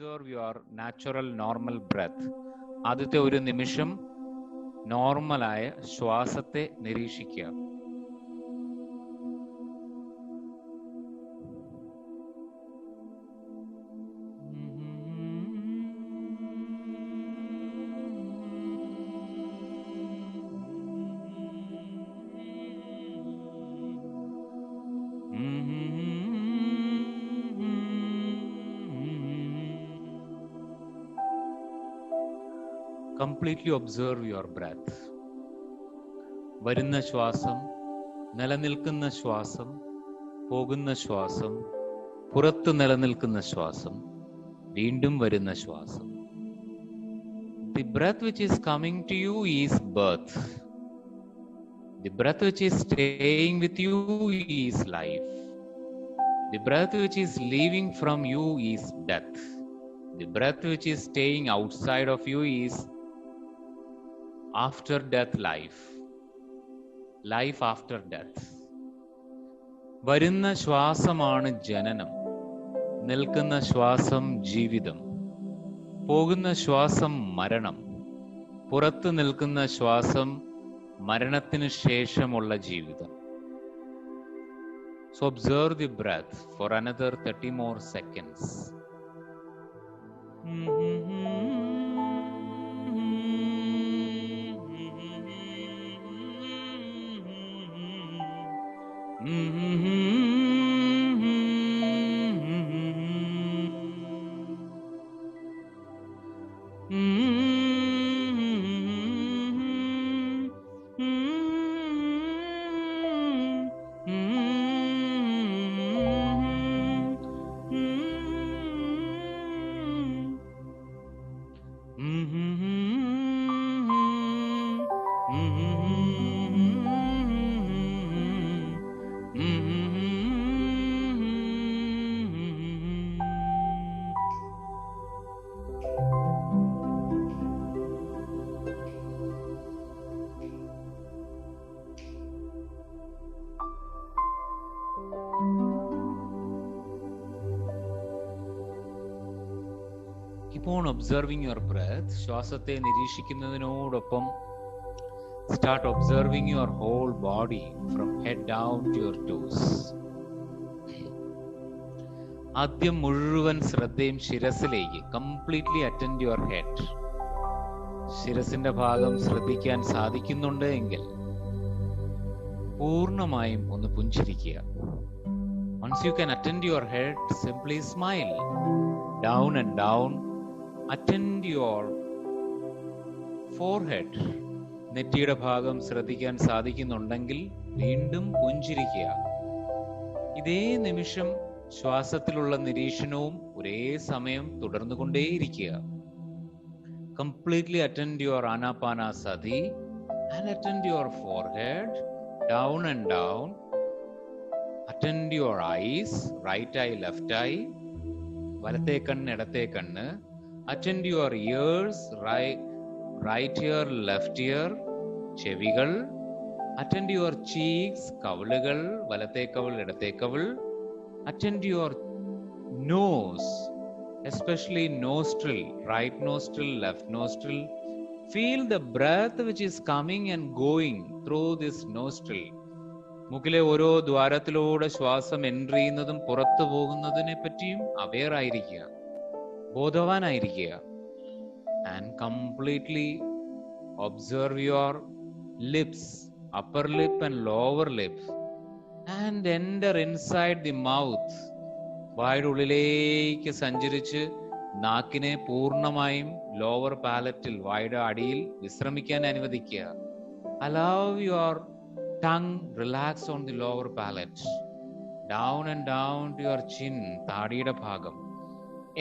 observe your natural normal breath. ആദ്യത്തെ ഒരു നിമിഷം നോർമലായ ശ്വാസത്തെ നിരീക്ഷിക്കുക. Completely observe your breath. വരുന്ന ശ്വാസം, നിലനിൽക്കുന്ന ശ്വാസം, പോകുന്ന ശ്വാസം, പുറത്ത് നിലനിൽക്കുന്ന ശ്വാസം, വീണ്ടും വരുന്ന ശ്വാസം. The breath which is coming to you is birth. The breath which is staying with you is life. The breath which is leaving from you is death. The breath which is staying outside of you is after death life. Life after death. വരുന്ന ശ്വാസമാണ് ജനനം, നിൽക്കുന്ന ശ്വാസം ജീവിതം, പോകുന്ന ശ്വാസം മരണം, പുറത്ത് നിൽക്കുന്ന ശ്വാസം മരണത്തിന് ശേഷമുള്ള ജീവിതം. So observe the breath for another 30 more seconds. Keep on observing your breath. ശ്വാസത്തെ നിരീക്ഷിക്കുന്നതിനോടൊപ്പം start observing your whole body from head down to your toes. ആദ്യം മുഴുവൻ ശ്രദ്ധയും ശിരസിലേക്ക്, completely attend your head. ശിരസിന്റെ ഭാഗം ശ്രദ്ധിക്കാൻ സാധിക്കുന്നുണ്ട് എങ്കിൽ പൂർണ്ണമായും ഒന്ന് പുഞ്ചിരിക്കുക. Once you can attend your head, simply smile. Down and down. Attend your forehead. നെറ്റിയുടെ ഭാഗം ശ്രദ്ധിക്കാൻ സാധിക്കുന്നുണ്ടെങ്കിൽ വീണ്ടും പുഞ്ചിരിക്കുക. ഇതേ നിമിഷം ശ്വാസത്തിലുള്ള നിരീക്ഷണവും ഒരേ സമയം തുടർന്നുകൊണ്ടേയിരിക്കുക. Completely attend your Anapanasati and attend your forehead, down and down. Attend your eyes, right eye, left eye. വലത്തെ കണ്ണ്, ഇടത്തെ കണ്ണ്. Attend your ears, right ear, left ear, ചെവികൾ. Attend your cheeks, കവിളുകൾ, വലത്തെ കവിൾ, ഇടത്തെ കവിൾ. Attend your nose, especially nostril, right nostril, left nostril. Feel the breath which is coming and going through this nostril. മൂക്കിലെ ഓരോ ദ്വാരത്തിലൂടെ ശ്വാസം എൻട്രി ചെയ്യുന്നതും പുറത്തു പോകുന്നതിനെ പറ്റിയും അവെയർ ആയിരിക്കുക, ബോധവാനായിരിക്കുക. And completely observe your lips, upper lip and lower lip, and enter inside the mouth. വായുടെ ഉള്ളിലേക്ക് സഞ്ചരിച്ച് നാക്കിനെ പൂർണ്ണമായും ലോവർ പാലറ്റിൽ, വായുടെ അടിയിൽ വിശ്രമിക്കാൻ അനുവദിക്കുക. Allow your tongue relax on the lower palate. Down and down to your chin, താടിയുടെ ഭാഗം.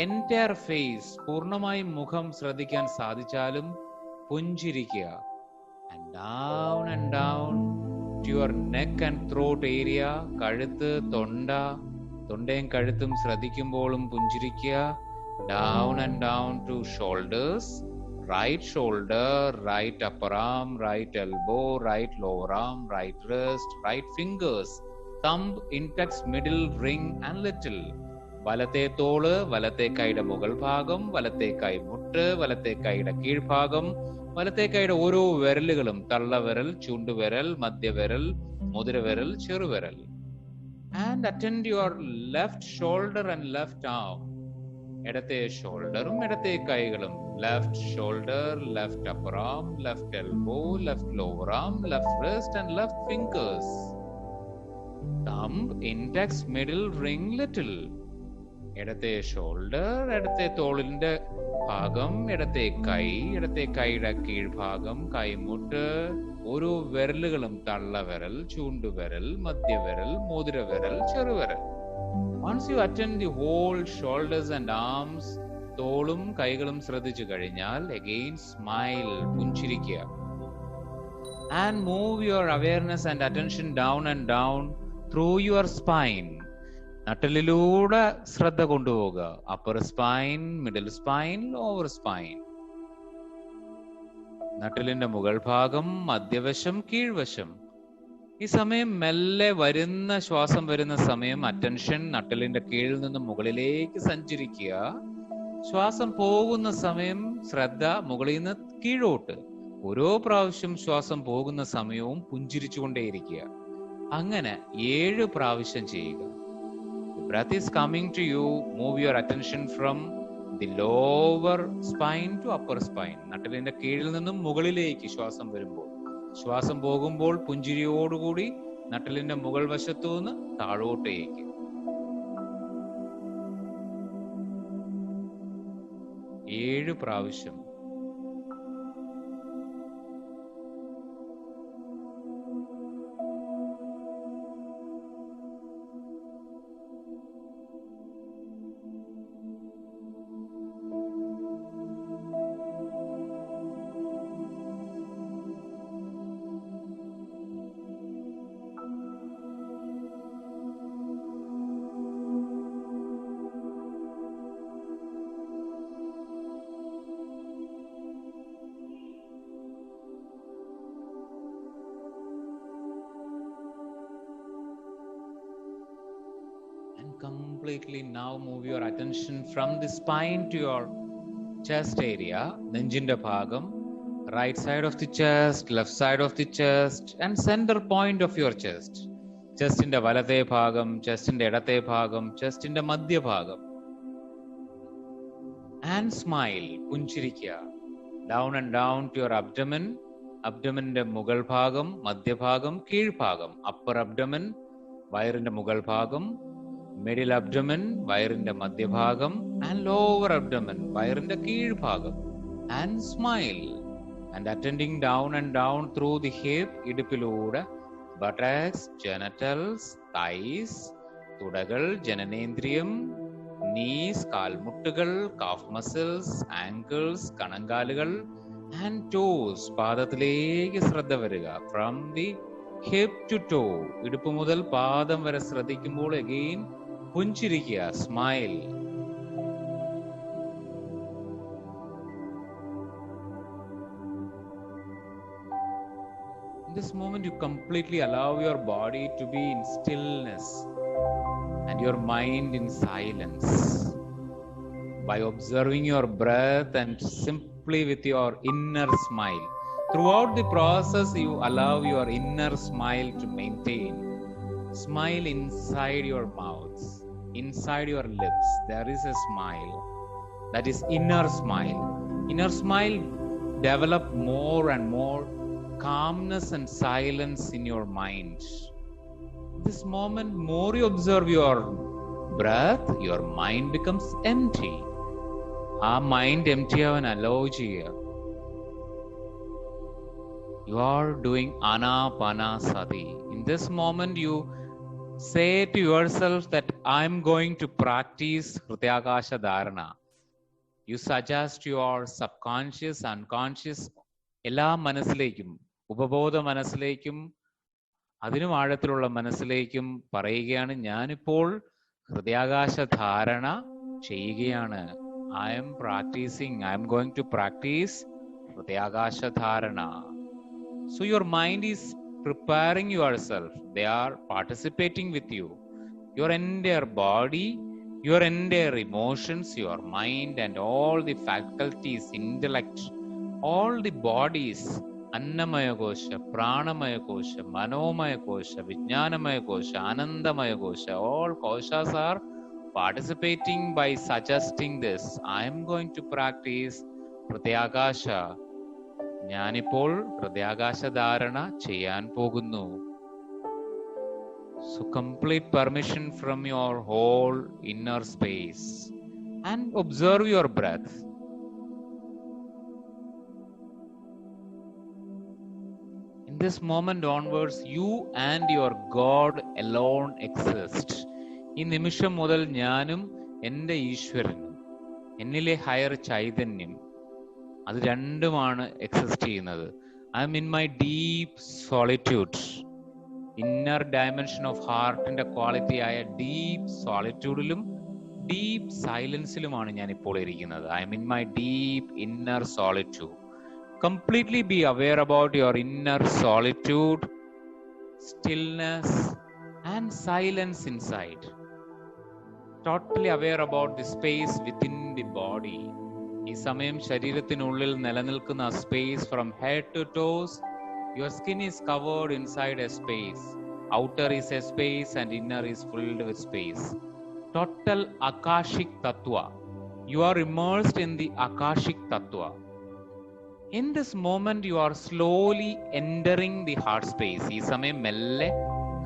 Entire face, പൂർണ്ണമായും മുഖം ശ്രദ്ധിക്കാൻ സാധിച്ചാലും പുഞ്ചിരിക്കുക. And down to your neck and throat area, കഴുത്ത്, തൊണ്ടയും കഴുത്തും ശ്രദ്ധിക്കുമ്പോഴും പുഞ്ചിരിക്കുക. Down and down to shoulders, right shoulder, right upper arm, right elbow, right lower arm, right wrist, right fingers, thumb, index, middle, ring and little. വലത്തെ തോള്, വലത്തെ കൈയുടെ മുകൾ ഭാഗം, വലത്തെ കൈ മുട്ട്, വലത്തെ കൈയുടെ കീഴ്ഭാഗം, വലത്തെ കൈയുടെ ഓരോ വിരലുകളും, തള്ളവിരൽ, ചൂണ്ടുവിരൽ, മധ്യവിരൽ, മുതിരവിരൽ, ചെറുവിരൽ. And attend your left shoulder and left arm. ഇടത്തെ ഷോൾഡറും ഇടത്തെ കൈകളും. Left shoulder, left upper arm, left elbow, left lower arm, left wrist and left fingers. Thumb, index, middle, ring, little. ഇടത്തെ ഷോൾഡർ, ഇടത്തെ തോളിന്റെ ഭാഗം, ഇടത്തെ കൈ, ഇടത്തെ കൈയുടെ കീഴ്ഭാഗം, കൈമുട്ട്, ഓരോ വിരലുകളും, തള്ളവിരൽ, ചൂണ്ടുവിരൽ, മധ്യവിരൽ, മോതിരവിരൽ, ചെറുവിരൽ. Once you attend the whole shoulders and arms, തോളും കൈകളും ശ്രദ്ധിച്ചു കഴിഞ്ഞാൽ again smile, പുഞ്ചിരിക്കുക. And move your awareness and attention down and down through your spine. നട്ടലിലൂടെ ശ്രദ്ധ കൊണ്ടുപോകുക. upper spine, middle spine, lower spine. നട്ടലിന്റെ മുകൾ ഭാഗം, മധ്യവശം, കീഴ്വശം. ഈ സമയം മെല്ലെ വരുന്ന ശ്വാസം വരുന്ന സമയം അറ്റൻഷൻ നട്ടലിന്റെ കീഴിൽ നിന്ന് മുകളിലേക്ക് സഞ്ചരിക്കുക. ശ്വാസം പോകുന്ന സമയം ശ്രദ്ധ മുകളിൽ നിന്ന് കീഴോട്ട്. ഓരോ പ്രാവശ്യം ശ്വാസം പോകുന്ന സമയവും പുഞ്ചിരിച്ചുകൊണ്ടേയിരിക്കുക. അങ്ങനെ 7 പ്രാവശ്യം ചെയ്യുക. The breath is coming to you. Move your attention from the lower spine to upper spine. നട്ടലിന്റെ കീഴിൽ നിന്നും മുകളിലേക്ക് ശ്വാസം വരുമ്പോൾ, ശ്വാസം പോകുമ്പോൾ പുഞ്ചിരിയോടുകൂടി നട്ടലിന്റെ മുകൾ വശത്തു നിന്ന് താഴോട്ടേക്ക്. 7 പ്രാവശ്യം. Completely now move your attention from the spine to your chest area, നെഞ്ചിന്റെ ഭാഗം, right side of the chest, left side of the chest and center point of your chest. ചെസ്റ്റിന്റെ വലത്തെ ഭാഗം, ചെസ്റ്റിന്റെ ഇടത്തെ ഭാഗം, ചെസ്റ്റിന്റെ മധ്യഭാഗം. And smile, പുഞ്ചിരിക്കുക. Down and down to your abdomen, അബ്ഡമന്റെ മുകൾ ഭാഗം, മധ്യഭാഗം, കീഴ്ഭാഗം. upper abdomen, വയറിന്റെ മുകൾ ഭാഗം, middle abdomen, വയറിന്റെ മധ്യഭാഗം, and lower abdomen, വയറിന്റെ കീഴ്ഭാഗം. And smile. And attending down and down through the hip, ഇടുപ്പിലൂടെ, buttocks, genitals, thighs, തുടകൾ, ജനനേന്ദ്രിയം, knees, കാൽമുട്ടുകൾ, calf muscles, ankles, കണങ്കാലുകൾ, and toes, പാദത്തിലേക്ക് ശ്രദ്ധ വരിക. From the hip to toe, ഇടുപ്പ് മുതൽ പാദം വരെ ശ്രദ്ധിക്കുമ്പോൾ again പുഞ്ചിരിക്കുക. Smile. In this moment you completely allow your body to be in stillness and your mind in silence by observing your breath and simply with your inner smile. Throughout the process you allow your inner smile to maintain. Smile inside your mouth, inside your lips. There is a smile. That is inner smile. Inner smile develop more and more calmness and silence in your mind. This moment, more you observe your breath, your mind becomes empty. Our mind empty avan allow cheya. You are doing Anapanasati. In this moment, you say to yourself that I am going to practice Hrityakasha Dharana. You suggest your subconscious, unconscious, എല്ലാ മനസ്സിലേക്കും, ഉപബോധ മനസ്സിലേക്കും അതിനും ആഴത്തിലുള്ള മനസ്സിലേക്കും പറയുകയാണ്, ഞാനിപ്പോൾ ഹൃദയാകാശ ധാരണ ചെയ്യുകയാണ്. I am practicing, I am going to practice Hrityakasha Dharana. So your mind is preparing yourself. They are participating with you. Your entire body Your entire emotions, your mind, and all the faculties, intellect, all the bodies, Annamaya Kosha, Pranamaya Kosha, Manomaya Kosha, Vijnanamaya Kosha, Anandamaya Kosha, all koshas are participating by suggesting this. I am going to practice Pratyakasha. ഞാനിപ്പോൾ പ്രത്യാകാശ ധാരണ ചെയ്യാൻ പോകുന്നു. So complete permission from your whole inner space and observe your breath. In this moment onwards, you and your God alone exist. ഈ നിമിഷം മുതൽ ഞാനും എൻ്റെ ഈശ്വരനും എന്നിലെ ഹയർ ചൈതന്യം അത് രണ്ടുമാണ് എക്സിസ്റ്റ് ചെയ്യുന്നത്. I am in my deep solitude. Inner dimension of ഹാർട്ടിന്റെ ക്വാളിറ്റി ആയ ഡീപ് സോളിറ്റ്യൂഡിലും ഡീപ് സൈലൻസിലുമാണ് ഞാൻ ഇപ്പോൾ ഇരിക്കുന്നത്. I am in my deep inner solitude. Completely be aware about your inner solitude, stillness and silence inside. Totally aware about the space within the body. ഈ സമയം ശരീരത്തിനുള്ളിൽ നിലനിൽക്കുന്ന space from head to toes. Your skin is covered inside a space. Outer is a space and inner is filled with space. Total akashic തത്വ. You are immersed in the akashic തത്വ. In this moment you are slowly entering the heart space. ഈ സമയം മെല്ലെ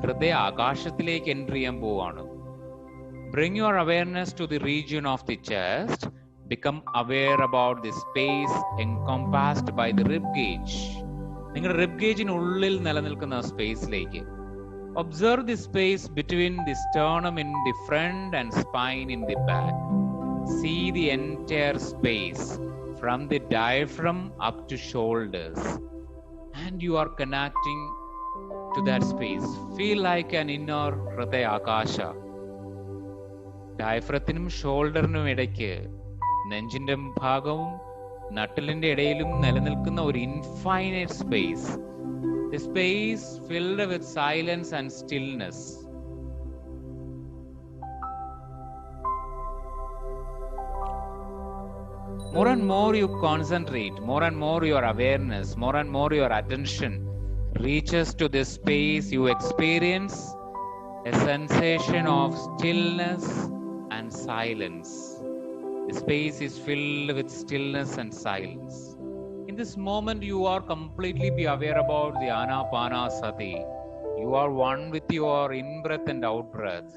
ഹൃദയ ആകാശത്തിലേക്ക് enter ചെയ്യാൻ പോവാണ്. Bring your awareness to the region of the chest. Become aware about the space encompassed by the rib cage. നിങ്ങളുടെ rib ഗേജിനുള്ളിൽ നിലനിൽക്കുന്ന സ്പേസിലേക്ക്. Observe the space between the sternum in the front and spine in the back. See the entire space from the diaphragm up to shoulders. And you are connecting to that space. Feel like an inner Hridaya Akasha. ഡയഫ്രത്തിനും ഷോൾഡറിനും ഇടയ്ക്ക് നെഞ്ചിന്റെ ഭാഗവും നട്ടലിന്റെ ഇടയിലും നിലനിൽക്കുന്ന ഒരു infinite space. The space filled with silence and stillness. More and more you concentrate, more and more your awareness, more and more your attention reaches to this space. You experience a sensation of stillness and silence. The space is filled with stillness and silence. In this moment, you are completely be aware about the Anapanasati. You are one with your in-breath and out-breath.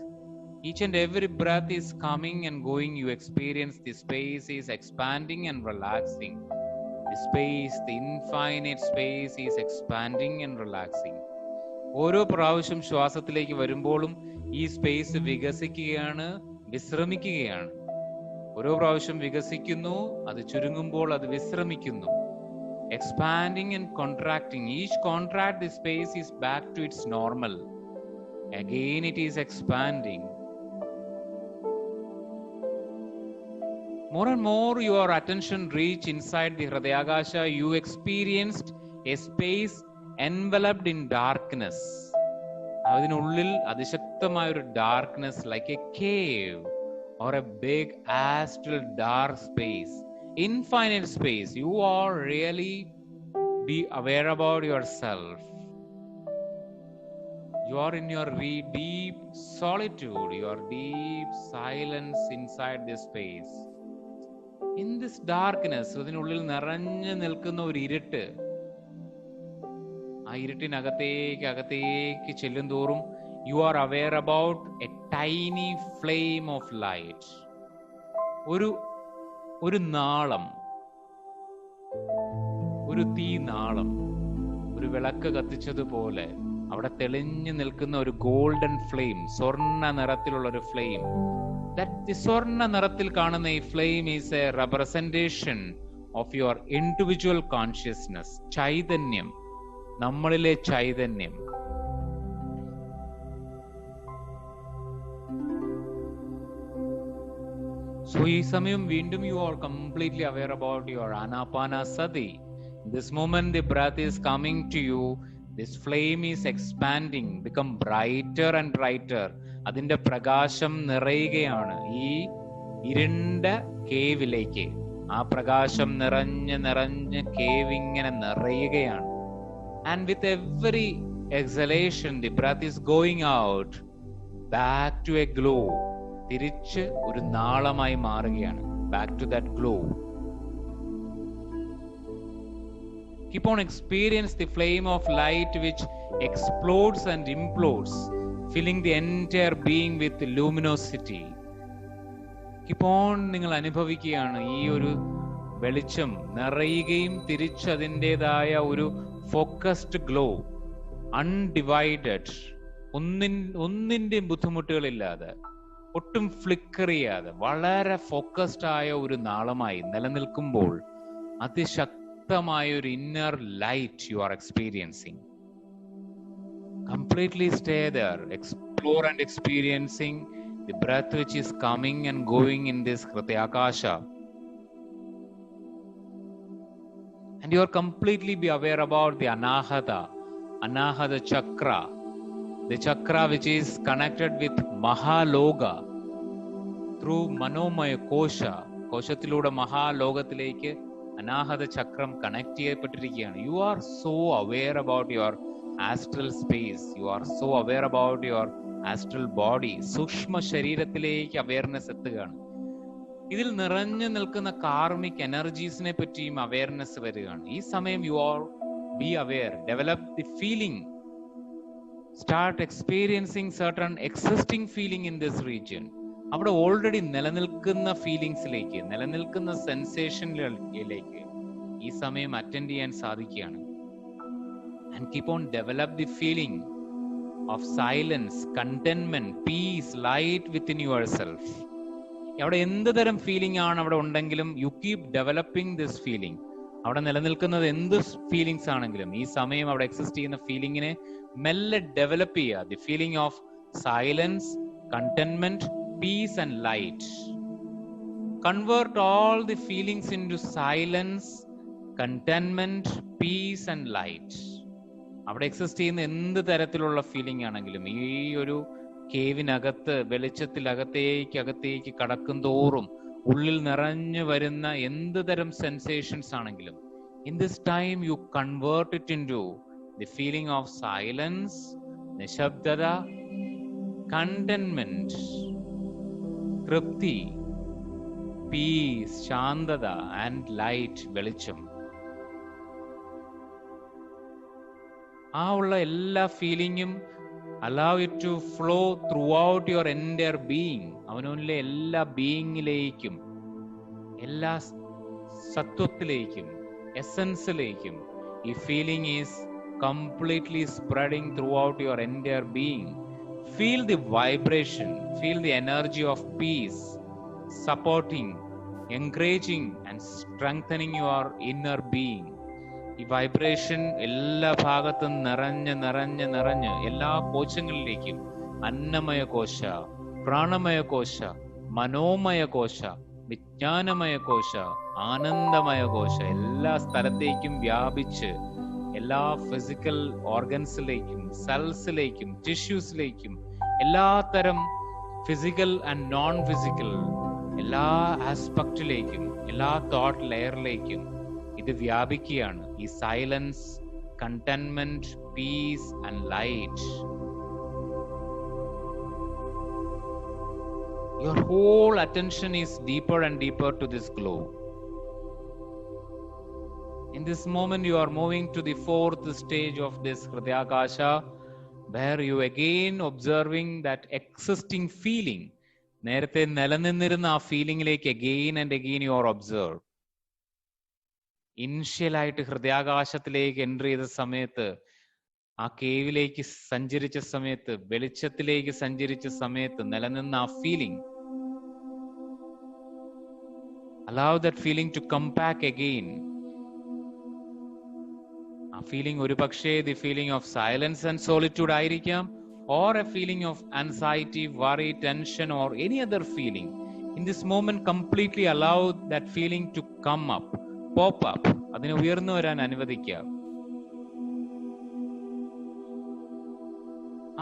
Each and every breath is coming and going. You experience the space is expanding and relaxing. The space, the infinite space is expanding and relaxing. ഓരോ പ്രാവശ്യം ശ്വാസത്തിലേക്ക് വരുമ്പോഴും ഈ space വികസിക്കുകയാണ്, വിശ്രമിക്കുകയാണ്. ഓരോ പ്രാവശ്യം വികസിക്കുന്നു, അത് ചുരുങ്ങുമ്പോൾ അത് വിശ്രമിക്കുന്നു. Expanding and contracting. Each contract, the space is back to its normal. Again it is expanding. More and more your attention reach inside the Hridayakasha. You experienced a space enveloped in darkness. അതിനുള്ളിൽ അതിശക്തമായ ഒരു darkness, like a cave or a big astral dark space, infinite space. You are really be aware about yourself. You are in your deep solitude, your deep silence inside this space. In this darkness, അതിനുള്ളിൽ നിറഞ്ഞു നിൽക്കുന്ന ഒരു ഇരുട്ട്. ആ ഇരുട്ടിനകത്തേക്ക് ചെല്ലും തോറും you are aware about a tiny flame of light. ഒരു നാളം, ഒരു തീനാളം, ഒരു വിളക്ക് കത്തിച്ചതുപോലെ അവിടെ തെളിഞ്ഞു നിൽക്കുന്ന ഒരു ഗോൾഡൻ ഫ്ലെയിം, സ്വർണ്ണ നിറത്തിലുള്ള ഒരു ഫ്ലെയിം. ദി സ്വർണ്ണ നിറത്തിൽ കാണുന്ന ഈ flame is A representation of your individual consciousness. ചൈതന്യം, നമ്മളിലെ ചൈതന്യം. So ഈ സമയം വീണ്ടും you are completely aware about your Anapanasati. In this moment the breath is coming to you. This flame is expanding, become brighter and brighter. അതിൻ്റെ പ്രകാശം നിറയുകയാണ് ഈ ഇരുണ്ട കേവിലേക്ക്. ആ പ്രകാശം നിറഞ്ഞ് കേവ് ഇങ്ങനെ നിറയുകയാണ്. And with every exhalation, the breath is going out back to a glow. തിരിച്ച് ഒരു നാളമായി മാറുകയാണ്. Back to that glow. Keep on experience the flame of light which explodes and implodes, filling the entire being with luminosity. Keep on നിങ്ങൾ അനുഭവിക്കുകയാണ് ഈ ഒരു വെളിച്ചം നിറയുകയും തിരിച്ച് അതിൻ്റെതായ ഒരു ഫോക്കസ്ഡ് ഗ്ലോ, അൺഡിവൈഡഡ്, ഒന്നിൻ്റെ ബുദ്ധിമുട്ടുകളില്ലാതെ, ഒട്ടും ഫ്ലിക്കർ ചെയ്യാതെ വളരെ ഫോക്കസ്ഡ് ആയ ഒരു നാളമായി നിലനിൽക്കുമ്പോൾ അതിശക്തമായ ഒരു inner light U are experiencing. Completely stay there, explore and experiencing the breath which is coming and going in this Hridayakasha. And you are completely be aware about the Anahata chakra, the chakra which is connected with Mahaloga through Manomaya Kosha. കോശത്തിലൂടെ മഹാലോകത്തിലേക്ക് അനാഹത ചക്രം connect ചെയ്യപ്പെട്ടിരിക്കുകയാണ്. You are so aware about your astral space. You are so aware about your astral body. സൂക്ഷ്മ ശരീരത്തിലേക്ക് awareness എത്തുകയാണ്. ഇതിൽ നിറഞ്ഞു നിൽക്കുന്ന karmic എനർജീസിനെ പറ്റിയും awareness വരികയാണ്. ഈ സമയം you are be aware, develop the feeling, start experiencing certain existing feeling in this region. അവിടെ ഓൾറെഡി നിലനിൽക്കുന്ന ഫീലിങ്സിലേക്ക്, നിലനിൽക്കുന്ന സെൻസേഷനിലേക്ക് ഈ സമയം അറ്റൻഡ് ചെയ്യാൻ സാധിക്കുകയാണ്. And keep on develop the feeling of silence, contentment, peace, light within yourself. അവിടെ എന്ത് തരം ഫീലിംഗ് ആണ് അവിടെ ഉണ്ടെങ്കിലും you keep developing this feeling. അവിടെ നിലനിൽക്കുന്നത് എന്ത് ഫീലിങ്സ് ആണെങ്കിലും ഈ സമയം അവിടെ എക്സിസ്റ്റ് ചെയ്യുന്ന ഫീലിംഗിനെ മെല്ലെ ഡെവലപ്പ് ചെയ്യുക. The feeling of silence, contentment, peace and light. Convert all the feelings into silence, contentment, peace and light. അവിടെ എക്സിസ്റ്റ് ചെയ്യുന്ന എന്ത് തരത്തിലുള്ള ഫീലിംഗ് ആണെങ്കിലും ഈ ഒരു കേവിനകത്ത് വെളിച്ചത്തിലകത്തേക്ക് കടക്കും തോറും ഉള്ളിൽ നിറഞ്ഞു വരുന്ന എന്ത് തരം സെൻസേഷൻസ് ആണെങ്കിലും in this time you convert it into the feeling of silence, നിശബ്ദത, കണ്ടന്റ്മെന്റ്, തൃപ്തി, പീസ്, ശാന്തത ആൻഡ് ലൈറ്റ്, വെളിച്ചം. ആ ഉള്ള എല്ലാ ഫീലിംഗും allow it to flow throughout your entire being. അവനോനിലെ എല്ലാ ബീയിങ്ങിലേക്കും, എല്ലാ സത്വത്തിലേക്കും, എസൻസിലേക്കും ഈ feeling is completely spreading throughout your entire being. Feel the vibration, feel the energy of peace supporting, encouraging and strengthening your inner being. ഈ vibration എല്ലാ ഭാഗത്തും നിറഞ്ഞ് എല്ലാ കോശങ്ങളിലേക്കും, അന്നമയ കോശ, പ്രാണമയ കോശ, മനോമയ കോശ, വിജ്ഞാനമയ കോശ, ആനന്ദമയ കോശ, എല്ലാ സ്ഥലത്തേക്കും വ്യാപിച്ച് എല്ലാ ഫിസിക്കൽ ഓർഗൻസിലേക്കും, സെൽസിലേക്കും, ടിഷ്യൂസിലേക്കും, എല്ലാ തരം ഫിസിക്കൽ ആൻഡ് നോൺ ഫിസിക്കൽ എല്ലാ ആസ്പെക്റ്റിലേക്കും, എല്ലാ തോട്ട് ലെയറിലേക്കും ഇത് വ്യാപിക്കുകയാണ്. ഈ silence, contentment, peace and light. Your whole attention is deeper and deeper to this glow. In this moment you are moving to the fourth stage of this Hridayakasha, where you again observing that existing feeling. നേരത്തെ നിലനിന്നിരുന്ന ആ ഫീലിംഗിലേക്ക് again and again you are observed. ഇനിഷ്യലായിട്ട് ഹൃദയാകാശത്തിലേക്ക് entry ചെയ്ത സമയത്ത്, ആ കേവിലേക്ക് സഞ്ചരിച്ച സമയത്ത്, വെളിച്ചത്തിലേക്ക് സഞ്ചരിച്ച സമയത്ത് നിലനിന്ന ആ feeling, allow that feeling to come back again. ആ ഫീലിംഗ് ഒരു പക്ഷേ the feeling of silence and solitude ആയിരിക്കാം, or a feeling of anxiety, worry, tension or any other feeling. In this moment completely allow that feeling to come up, pop up. അതിനെ ഉയർന്നു വരാൻ അനുവദിക്കുക.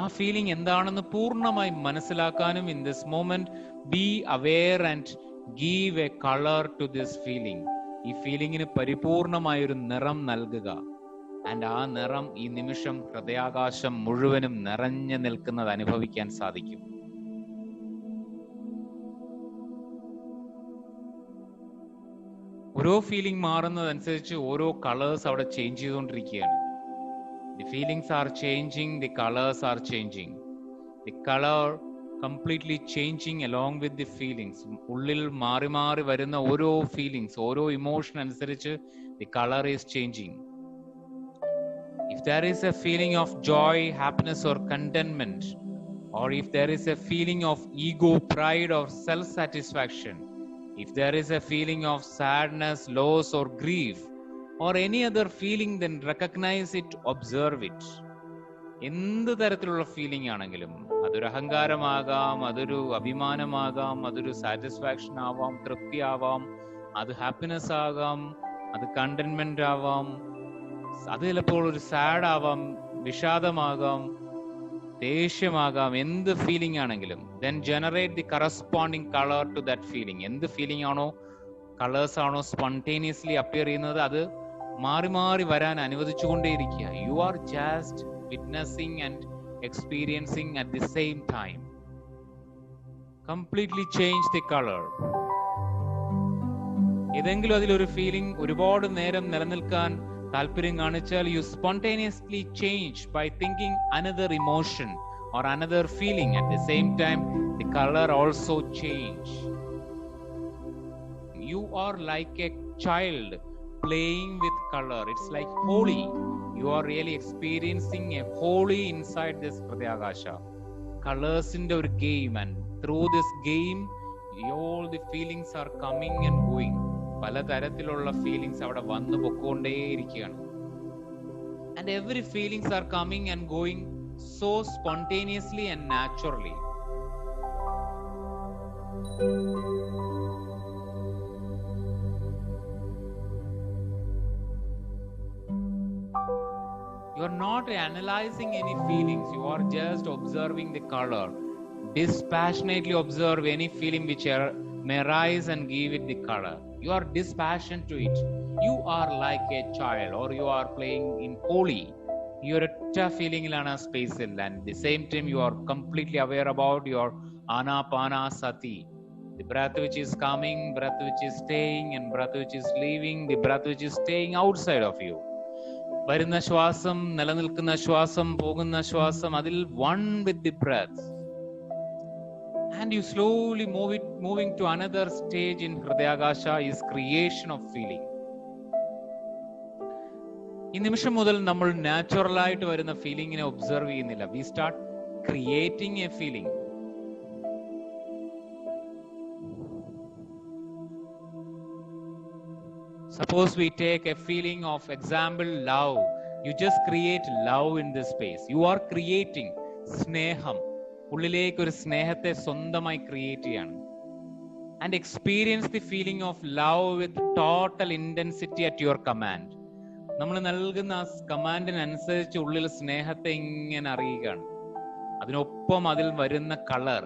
ആ feeling എന്താണെന്ന് പൂർണ്ണമായി മനസ്സിലാക്കാനും in this moment be aware and give a colour to this feeling. ഈ ഫീലിംഗിന് പരിപൂർണമായൊരു നിറം നൽകുക. ആൻഡ് ആ നിറം ഈ നിമിഷം ഹൃദയാകാശം മുഴുവനും നിറഞ്ഞു നിൽക്കുന്നത് അനുഭവിക്കാൻ സാധിക്കും. ഓരോ ഫീലിംഗ് മാറുന്നതനുസരിച്ച് ഓരോ കളേഴ്സ് അവിടെ ചേഞ്ച് ചെയ്തുകൊണ്ടിരിക്കുകയാണ്. The feelings are changing, the colors are changing. The color completely changing along with the feelings. ഉള്ളിൽ മാറി മാറി വരുന്ന ഓരോ ഫീലിങ്സ്, ഓരോ ഇമോഷൻ അനുസരിച്ച് the color is changing. If there is a feeling of joy, happiness or contentment, or if there is a feeling of ego, pride or self-satisfaction, if there is a feeling of sadness, loss or grief, or any other feeling, then recognize it, observe it. എന്ത് തരത്തിലുള്ള feeling ആണെങ്കിലും, അതൊരു അഹങ്കാരമാകാം, അതൊരു അഭിമാനമാകാം, അതൊരു satisfaction ആവാം, തൃപ്തി ആവാം, അത് ഹാപ്പിനെസ് ആകാം, അത് കണ്ടന്റ്മെന്റ് ആവാം, അത് ചിലപ്പോൾ ഒരു സാഡ് ആവാം, വിഷാദമാകാം, ദേഷ്യമാകാം, എന്ത് ഫീലിംഗ് ആണെങ്കിലും then generate the corresponding color to that feeling. എന്ത് ഫീലിംഗ് ആണോ, കളേഴ്സ് ആണോ സ്പോണ്ടേനിയസ്ലി അപ്പിയർ ചെയ്യുന്നത്, അത് മാറി മാറി വരാൻ അനുവദിച്ചുകൊണ്ടേയിരിക്കുക. You are just witnessing and experiencing at the same time. Completely change the colour. ഏതെങ്കിലും അതിലൊരു ഫീലിംഗ് ഒരുപാട് നേരം നിലനിൽക്കാൻ താല്പര്യം കാണിച്ചാൽ you spontaneously change by thinking another emotion or another feeling. At the same time the color also change. You are like a child playing with color. It's like Holi. You are really experiencing a Holi inside this Hridayakasha. Colors in the game, and through this game all the feelings are coming and going. പല തരത്തിലുള്ള feelings അവിടെ വന്നു പൊക്കോണ്ടേയിരിക്കുകയാണ്. And every feelings are coming and going so spontaneously and naturally. You are not analyzing any feelings, you are just observing the color. Dispassionately observe any feeling which may arise and give it the color. You are dispassionate to it. You are like a child, or you are playing in Holi. You are a feeling in a space, and at the same time you are completely aware about your anapanasati, the breath which is coming, breath which is staying, and breath which is leaving, the breath which is staying outside of you. വരുന്ന ശ്വാസം, നിലനിൽക്കുന്ന ശ്വാസം, പോകുന്ന ശ്വാസം, അതിൽ one with the breath. And you slowly moving to another stage in Hridayakasha is creation of feeling. ഈ നിമിഷം മുതൽ നമ്മൾ നാച്ചുറൽ ആയിട്ട് വരുന്ന ഫീലിംഗിനെ ഒബ്സർവ് ചെയ്യുന്നില്ല. We start creating A feeling. Suppose we take a feeling of example love. You just create love in this space. You are creating സ്നേഹം. ഉള്ളിലേക്ക് ഒരു സ്നേഹത്തെ സ്വന്തമായി ക്രിയേറ്റ് ചെയ്യാണ്. And experience the feeling of love with total intensity at your command. നമ്മൾ നൽകുന്ന ആ കമാൻഡിനനുസരിച്ച് ഉള്ളിൽ സ്നേഹത്തെ ഇങ്ങനെ അറിയുകയാണ്. അതിനൊപ്പം അതിൽ വരുന്ന colour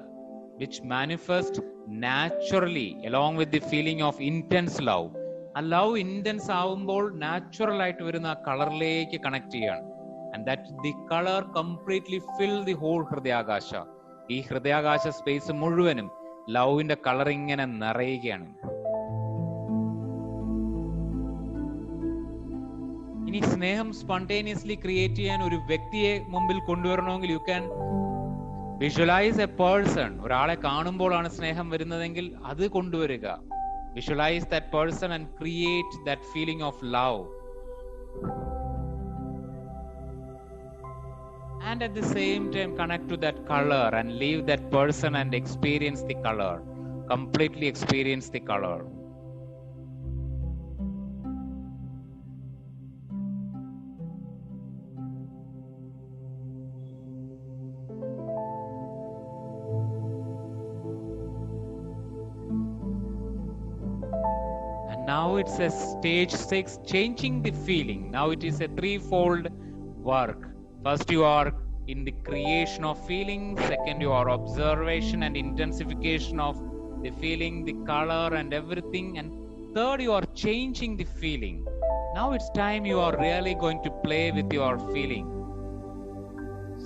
which manifest naturally along with the feeling of intense love. ആ ലവ് ഇന്റൻസ് ആവുമ്പോൾ നാച്ചുറൽ ആയിട്ട് വരുന്ന ആ കളറിലേക്ക് കണക്ട് ചെയ്യാണ്. And that the color completely fill the whole Hridayakasha. ഈ ഹൃദയാകാശ സ്പേസ് മുഴുവനും ലവിന്റെ കളർ ഇങ്ങനെ നിറയുകയാണ്. ഇനി സ്നേഹം സ്പോണ്ടേനിയസ്ലി ക്രിയേറ്റ് ചെയ്യാൻ ഒരു വ്യക്തിയെ മുമ്പിൽ കൊണ്ടുവരണമെങ്കിൽ you can visualise a person. ഒരാളെ കാണുമ്പോഴാണ് സ്നേഹം വരുന്നതെങ്കിൽ അത് കൊണ്ടുവരിക. Visualise that person and create that feeling of love. And at the same time connect to that color and leave that person and experience the color. Completely experience the color. And now it's a stage 6, changing the feeling. Now it is a threefold work. First, you are in the creation of feeling. Second, your observation and intensification of the feeling, the color and everything. And third, you are changing the feeling. Now it's time you are really going to play with your feeling.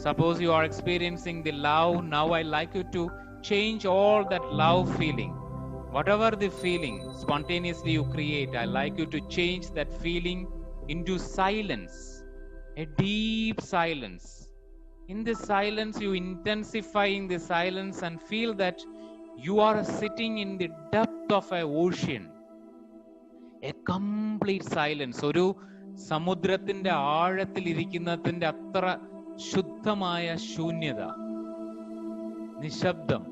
Suppose you are experiencing the love. Now I like you to change all that love feeling. Whatever the feeling spontaneously you create, I like you to change that feeling into silence, a deep silence. In this silence, you intensifying the silence and feel that you are sitting in the depth of an ocean. A complete silence. ഒരു സമുദ്രത്തിന്റെ ആഴത്തിൽ ഇരിക്കുന്നതിന്റെ അത്ര ശുദ്ധമായ ശൂന്യത, നിശബ്ദം.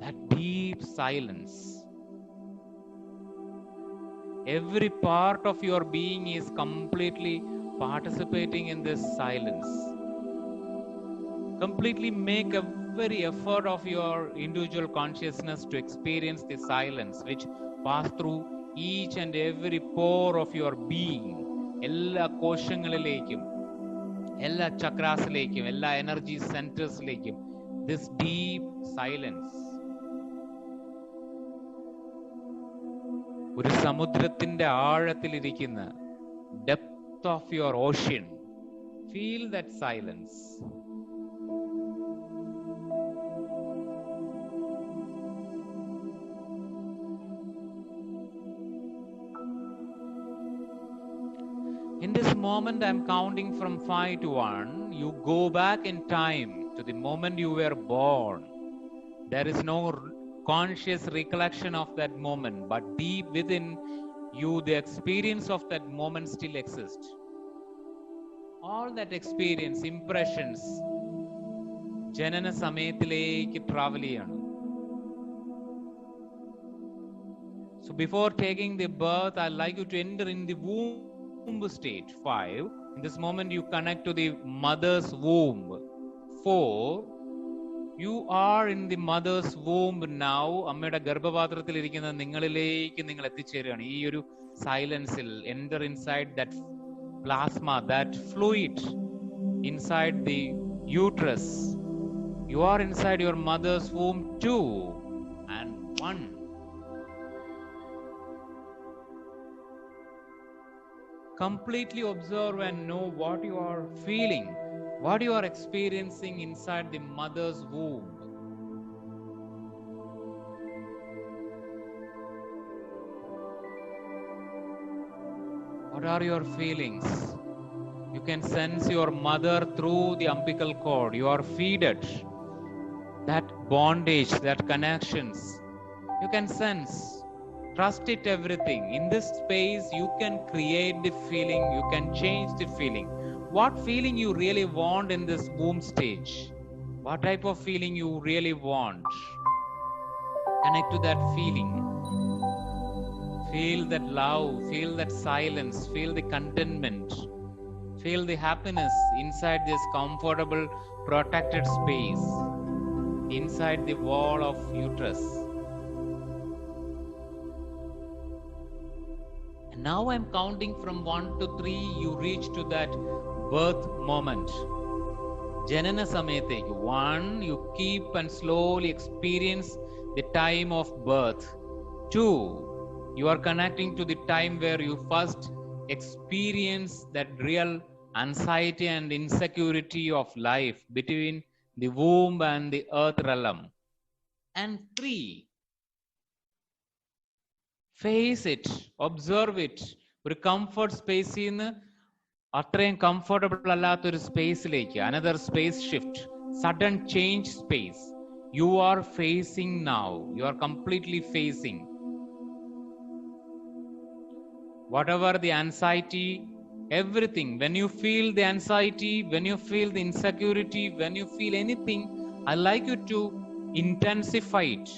That deep silence. Every part of your being is completely participating in this silence. Completely make every effort of your individual consciousness to experience the silence which pass through each and every pore of your being. എല്ലാ കോശങ്ങളിലേക്കും, എല്ലാ ചക്രാസിലേക്കും, എല്ലാ energy സെന്റേഴ്സിലേക്കും this deep silence. ഒരു സമുദ്രത്തിന്റെ ആഴത്തിലിരിക്കുന്ന depth of your ocean. Feel that silence. In this moment, I'm counting from 5 to 1. You go back in time to the moment you were born. There is no conscious recollection of that moment, but deep within you, the experience of that moment still exists. All that experience, impressions, janana samayathiലേക്ക് travel ചെയ്യണം. So before taking the birth, I'd like you to enter in the womb state. 5. In this moment, you connect to the mother's womb. 4. You are in the mother's womb now. അമ്മയുടെ ഗർഭപാത്രത്തിൽ ഇരിക്കുന്ന നിങ്ങളിലേക്ക് നിങ്ങൾ എത്തിച്ചേരുകയാണ്. ഈ ഒരു സൈലൻസിൽ enter inside that plasma, that fluid inside the uterus. You are inside your mother's womb 2 and 1. Completely observe and know what you are feeling, what you are experiencing inside the mother's womb. What are your feelings? You can sense your mother through the umbilical cord. You are fed that bondage, that connections. You can sense. Trust it, everything. In this space, you can create the feeling, you can change the feeling. What feeling you really want in this womb stage? What type of feeling you really want? Connect to that feeling. Feel that love, feel that silence, feel the contentment, feel the happiness inside this comfortable, protected space, inside the wall of uterus. Now I'm counting from 1 to 3. You reach to that birth moment. Janana samayateki. 1. You keep and slowly experience the time of birth. 2. You are connecting to the time where you first experience that real anxiety and insecurity of life between the womb and the earth realm. And 3. Face it, observe it. ഒരു comfort സ്പേസിൽ നിന്ന് അത്രയും comfortable അല്ലാത്ത ഒരു സ്പേസിലേക്ക്, another space shift, sudden change space. You are facing now. You are completely facing. Whatever the anxiety, everything. When you feel the anxiety, when you feel the insecurity, when you feel anything, I like you to intensify it.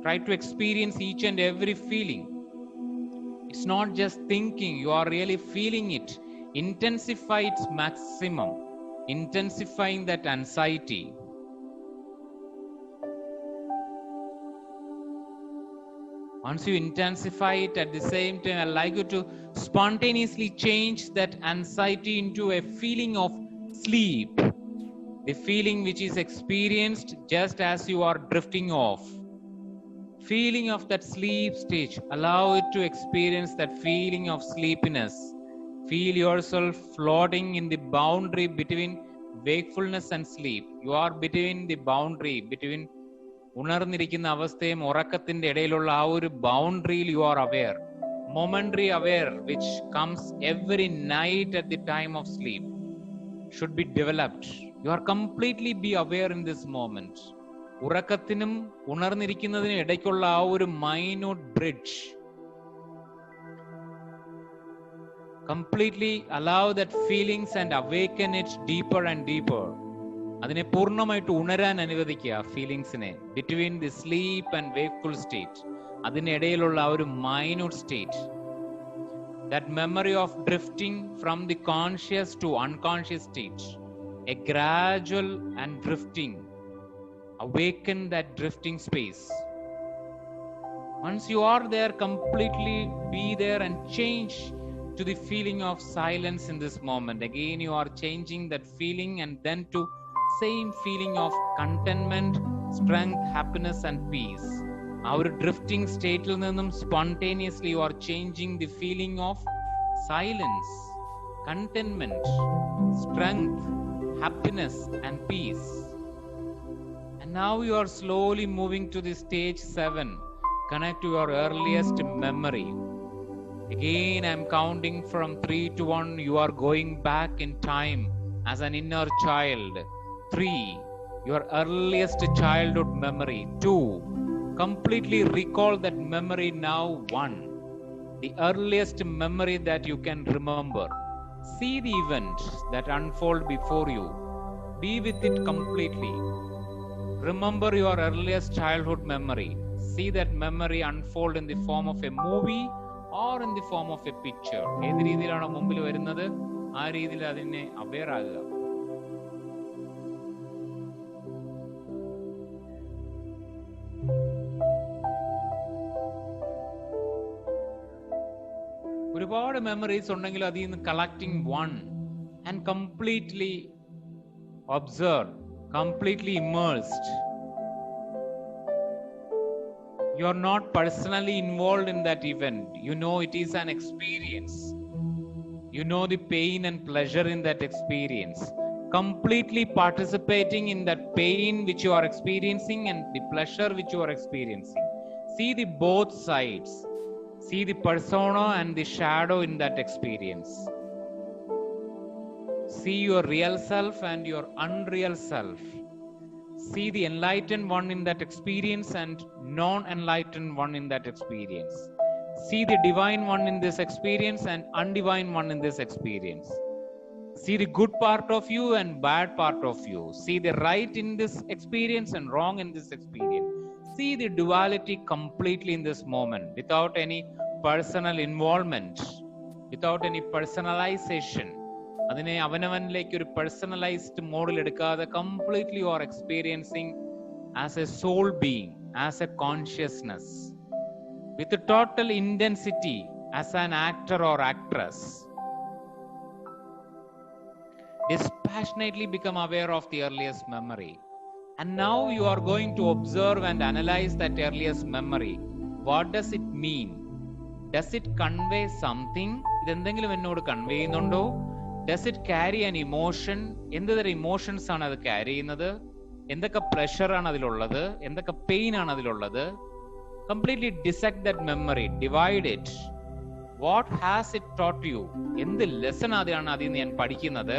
Try to experience each and every feeling. It's not just thinking, you are really feeling it. Intensify its maximum, intensifying that anxiety. Once you intensify it, at the same time, I'd like you to spontaneously change that anxiety into a feeling of sleep, the feeling which is experienced just as you are drifting off. Feeling of that sleep stage, allow it to experience that feeling of sleepiness. Feel yourself floating in the boundary between wakefulness and sleep. You are between the boundary between ഉണർന്നിരിക്കുന്ന അവസ്ഥയും ഉറക്കത്തിന്റെ ഇടയിലുള്ള ആ ഒരു ബൗണ്ടറിയിൽ you are aware. Momentary aware which comes every night at the time of sleep should be developed. You are completely be aware in this moment. ഉറക്കത്തിനും ഉണർന്നിരിക്കുന്നതിനും ഇടയ്ക്കുള്ള ആ ഒരു minute bridge. Completely allow that feelings and awaken it deeper and deeper. അതിനെ പൂർണ്ണമായിട്ട് ഉണരാൻ അനുവദിക്കുക. ഫീലിങ്സിനെ between the sleep and wakeful state, അതിനിടയിലുള്ള ആ ഒരു minute state. That memory of drifting from the conscious to unconscious state, a gradual and drifting. Awaken that drifting space. Once you are there, completely be there and change to the feeling of silence in this moment. Again, you are changing that feeling and then to same feeling of contentment, strength, happiness and peace. Our drifting state il ninnum spontaneously you are changing the feeling of silence, contentment, strength, happiness and peace. And now you are slowly moving to the stage 7. Connect to your earliest memory. Again, I am counting from 3 to 1. You are going back in time as an inner child. 3, your earliest childhood memory. 2, completely recall that memory now. 1, the earliest memory that you can remember. See the event that unfold before you. Be with it completely. Remember your earliest childhood memory. See that memory unfold in the form of a movie or in the form of a picture. ഏത് രീതിയിലാണോ മുമ്പിൽ വരുന്നത് ആ രീതിയിൽ അതിനെ aware ആകുക. ഒരുപാട് memories ഉണ്ടെങ്കിൽ അതിൽ നിന്ന് collecting one and completely observe, completely immersed. You are not personally involved in that event. You know it is an experience. You know the pain and pleasure in that experience. Completely participating in that pain which you are experiencing and the pleasure which you are experiencing. See the both sides. See the persona and the shadow in that experience. See your real self and your unreal self. See the enlightened one in that experience and non-enlightened one in that experience. See the divine one in this experience and undivine one in this experience. See the good part of you and bad part of you. See the right in this experience and wrong in this experience. See the duality completely in this moment without any personal involvement, without any personalization. അതിനെ അവനവനിലേക്ക് ഒരു personalised മോഡിൽ എടുക്കാതെ completely you are experiencing as a soul being, as a consciousness, with total intensity as an actor or actress. Dispassionately become aware of the earliest memory. And now you are going to observe and analyze that earliest memory. What does it mean? Does it convey something? ഇതെന്തെങ്കിലും എന്നോട് convey ചെയ്യുന്നുണ്ടോ? Does it carry an emotion? എന്തൊരു emotions ആണ് അത് carry ചെയ്യുന്നത്? എന്തൊക്കെ pressure ആണ് അതിലുള്ളത്? എന്തൊക്കെ പെയിൻ ആണ് അതിലുള്ളത്? Completely dissect that memory, divide it. What has it taught you? എന്ത് ലെസൺ ആണ് അതിൽ നിന്ന് ഞാൻ പഠിക്കുന്നത്?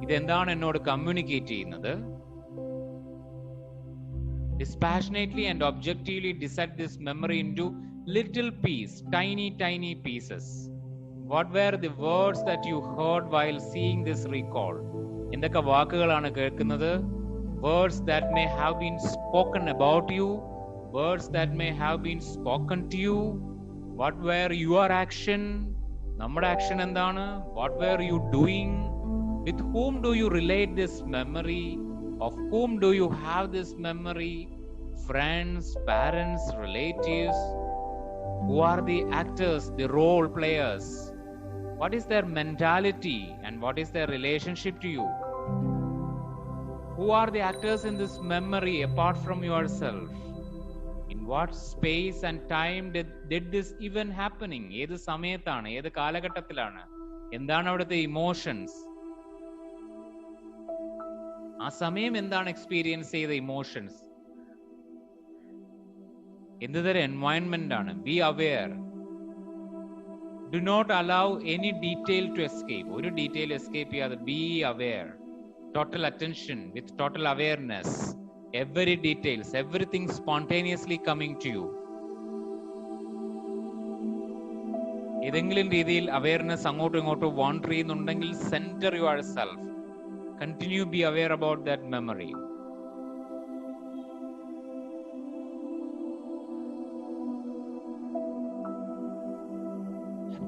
ഇതെന്താണ് എന്നോട് കമ്മ്യൂണിക്കേറ്റ് ചെയ്യുന്നത്? Dispassionately and objectively dissect this memory into little piece, tiny pieces. What were the words that you heard while seeing this recall? എന്തൊക്കെ വാക്കുകളാണ് കേൾക്കുന്നത്? Words that may have been spoken about you, words that may have been spoken to you. What were your action? നമ്മുടെ action എന്താണ്? What were you doing? With whom do you relate this memory? Of whom do you have this memory? Friends, parents, relatives? Who are the actors, the role players? What is their mentality and what is their relationship to you? Who are the actors in this memory apart from yourself? In what space and time did this even happening? ഏത് സമയത്താണ്, ഏത് കാലഘട്ടത്തിലാണ്, എന്താണ് അവിടുത്തെ emotions? ആ സമയം എന്താണ് experience ചെയ്ത ഇമോഷൻസ്? എന്തുതരം എൻവയൺമെന്റ് ആണ്? Be aware. Do not allow any detail to escape. ഒരു ഡീറ്റെയിൽ എസ്കേപ്പ് ചെയ്യാതെ be aware. Total attention with total awareness. Every details, everything spontaneously coming to you. ഏതെങ്കിലും രീതിയിൽ അവയർനെസ് അങ്ങോട്ടും ഇങ്ങോട്ടും വാണ്ടർ ചെയ്യുന്നുണ്ടെങ്കിൽ centre your self. Continue B aware about that memory.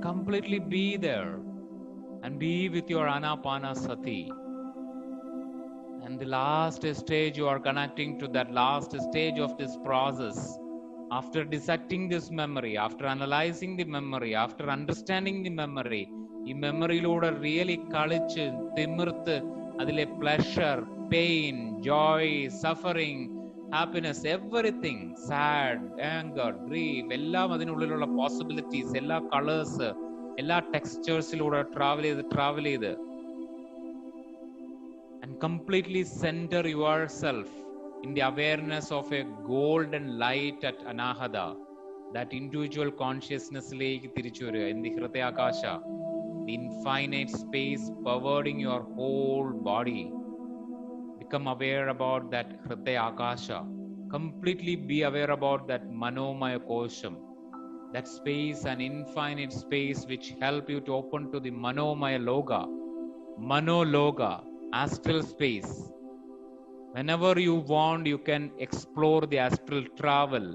Completely be there and be with your Anapanasati. And the last stage, you are connecting to that last stage of this process. After dissecting this memory, after analyzing the memory, after understanding the memory, ഈ മെമ്മറിയിലൂടെ really കളിച്ച് തിമിർത്ത് അതിലെ pleasure, pain, Joy, suffering, happiness, everything, sad, anchor, grief, എല്ലാം അതിനുള്ളിലുള്ള possibilities, എല്ലാ colours, എല്ലാ ടെക്സ്ചേഴ്സിലൂടെ travel ചെയ്ത് and completely center yourself in the awareness of a golden light at Anahata, that individual consciousness like തിരിച്ചു വരിക. in the Hridayakasha, the infinite space pervading your whole body. Become aware about that Hridayakasha. Completely be aware about that Manomaya Kosham, that space, an infinite space which help you to open to the Manomaya Loga, Manologa, astral space. Whenever you want, you can explore the astral travel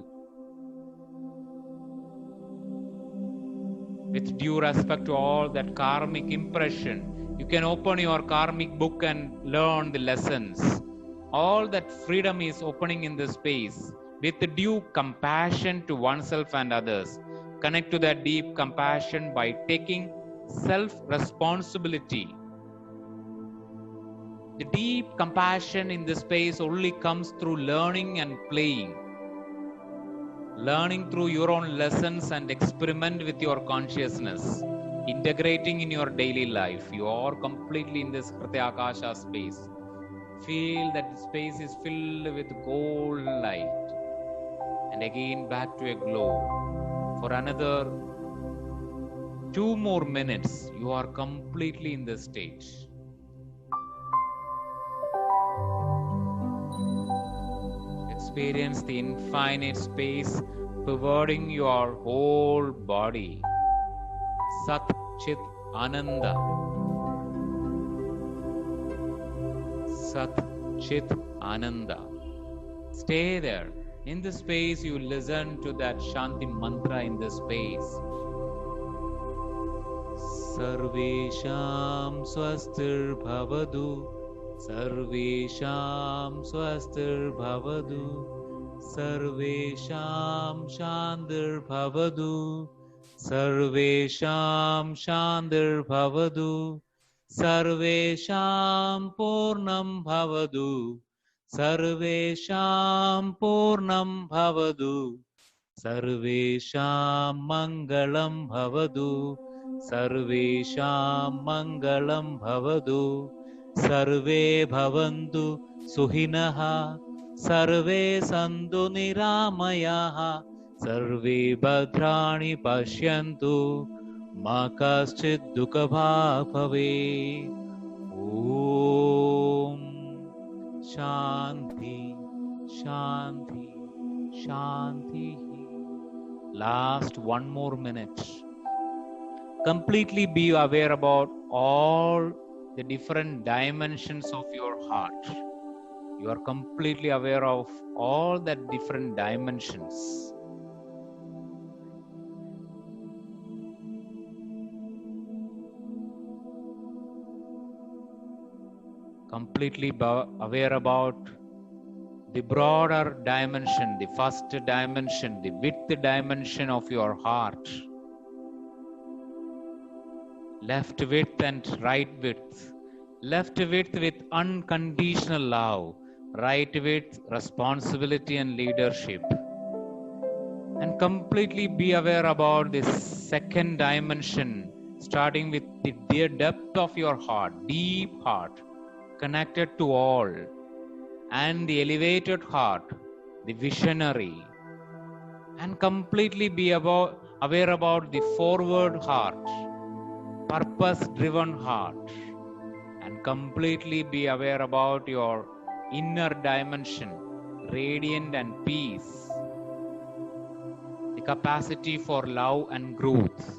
with due respect to all that karmic impression. You can open your karmic book and learn the lessons. All that freedom is opening in this space with due compassion to oneself and others. Connect to that deep compassion by taking self-responsibility. The deep compassion in this space only comes through learning and playing. Learning through your own lessons and experiment with your consciousness. Integrating in your daily life. You are completely in this Hridayakasha space. Feel that the space is filled with golden light. And again back to a glow. For another 2 more minutes, you are completely in this state. Experience the infinite space pervading your whole body. Sat Chit Ananda. Sat Chit Ananda. Stay there. In this space, you listen to that Shanti mantra in this space. Sarvesham swastir bhavadu. Sarvesham swastir bhavadu. Sarvesham shantir bhavadu. Sarvesham shantir bhavadu. Sarvesham purnam bhavadu. Sarvesham purnam bhavadu. Sarvesham mangalam bhavadu. Sarvesham mangalam bhavadu. Sarve bhavantu suhinaha. Sarve santu niramayaha. Sarve bhadrani pashyantu. Ma kaschid dukha bhave. Om Shanti, Shanti, Shanti. Last 1 more minute. Completely be aware about all the different dimensions of your heart. You are completely aware of all the different dimensions. Completely aware about the broader dimension, the first dimension, the width dimension of your heart. left width and right width. Left width with unconditional love, right width responsibility and leadership. And completely be aware about this second dimension, starting with the depth of your heart, deep heart, connected to all, and the elevated heart, the visionary. And completely be aware about the forward heart, purpose-driven heart. And completely be aware about your inner dimension, radiant and peace, the capacity for love and growth.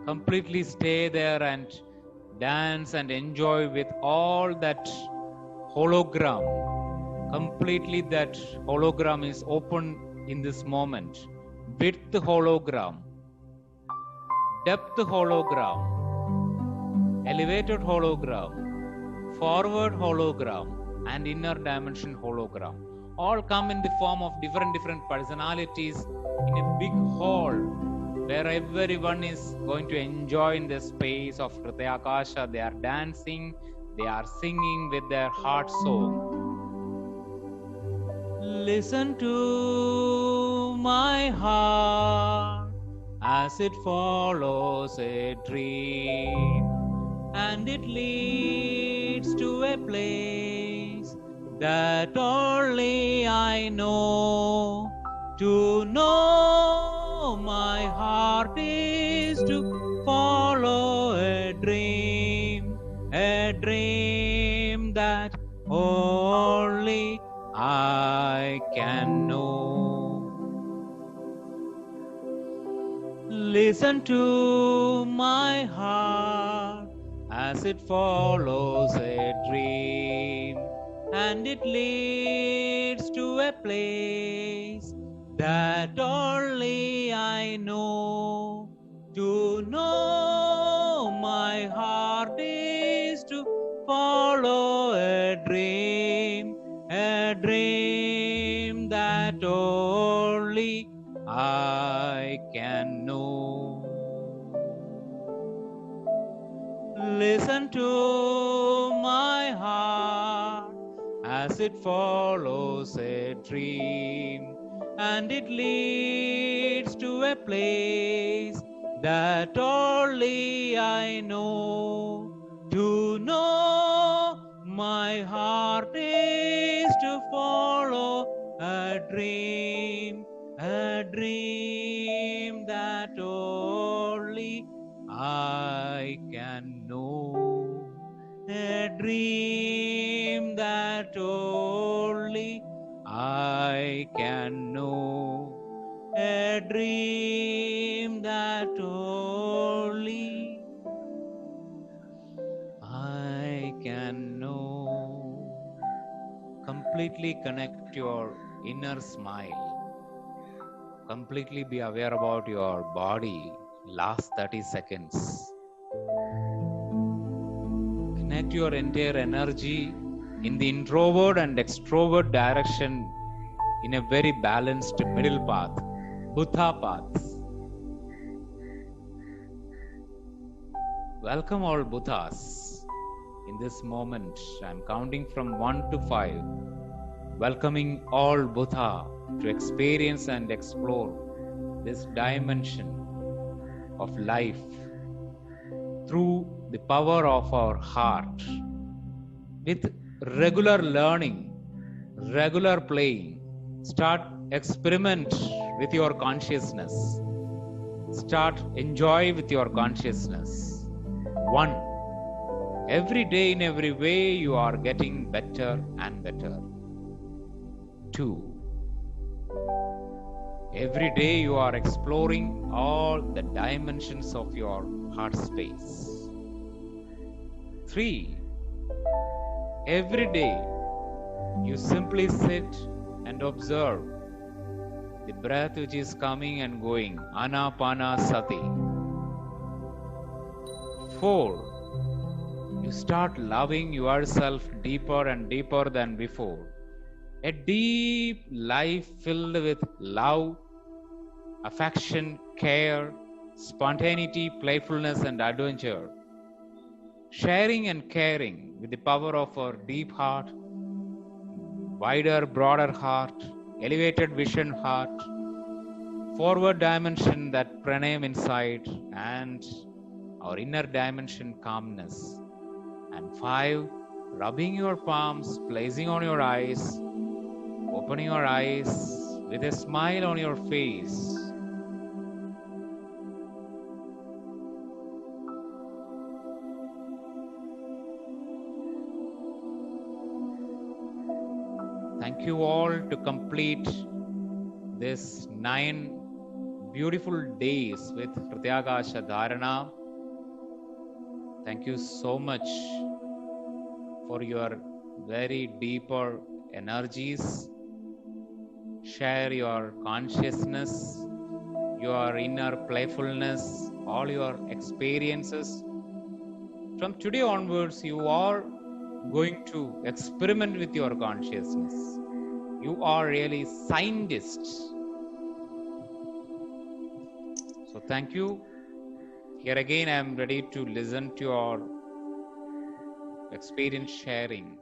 Completely stay there and dance and enjoy with all that hologram. Completely that hologram is open in this moment. Width hologram, depth hologram, elevated hologram, forward hologram, and inner dimension hologram. All come in the form of different personalities in a big hall where everyone is going to enjoy in the space of Hridayakasha. They are dancing, they are singing with their heart song. Listen to my heart as it follows a dream, and it leads to a place that only I know. To know my heart is to follow a dream that only I can know. Listen to my heart as it follows a dream, and it leads to a place that only I know. To know my heart is to follow a dream that only I can know. Listen to my heart as it follows a dream, and it leads to a place that only I know. To know my heart is to follow a dream that only I can know. A dream that only I can know. A dream that only I can know. Completely connect your inner smile. Completely be aware about your body. Last 30 seconds. Connect your entire energy in the introvert and extrovert direction in a very balanced middle path, Buddha path. Welcome all Buddhas. In this moment, I'm counting from 1 to 5, welcoming all Buddha to experience and explore this dimension of life through the power of our heart. With regular learning, regular playing, start experiment with your consciousness. Start enjoy with your consciousness. 1. Every day in every way you are getting better and better. 2. Every day you are exploring all the dimensions of your heart space. 3. Every day you simply sit and observe the breath which is coming and going, Anapanasati. 4. You start loving yourself deeper and deeper than before. A deep life filled with love, affection, care, spontaneity, playfulness, and adventure. Sharing and caring with the power of our deep heart, wider, broader heart, elevated vision heart, forward dimension, that pranayam inside, and our inner dimension, calmness. And 5, rubbing your palms, placing on your eyes, opening your eyes with a smile on your face. Thank you all to complete this 9 beautiful days with Hridayagasha Dharana. Thank you so much for your very deeper energies. Share your consciousness, your inner playfulness, all your experiences. From today onwards, you are going to experiment with your consciousness. You are really scientists. So thank you. Here again, I am ready to listen to your experience sharing.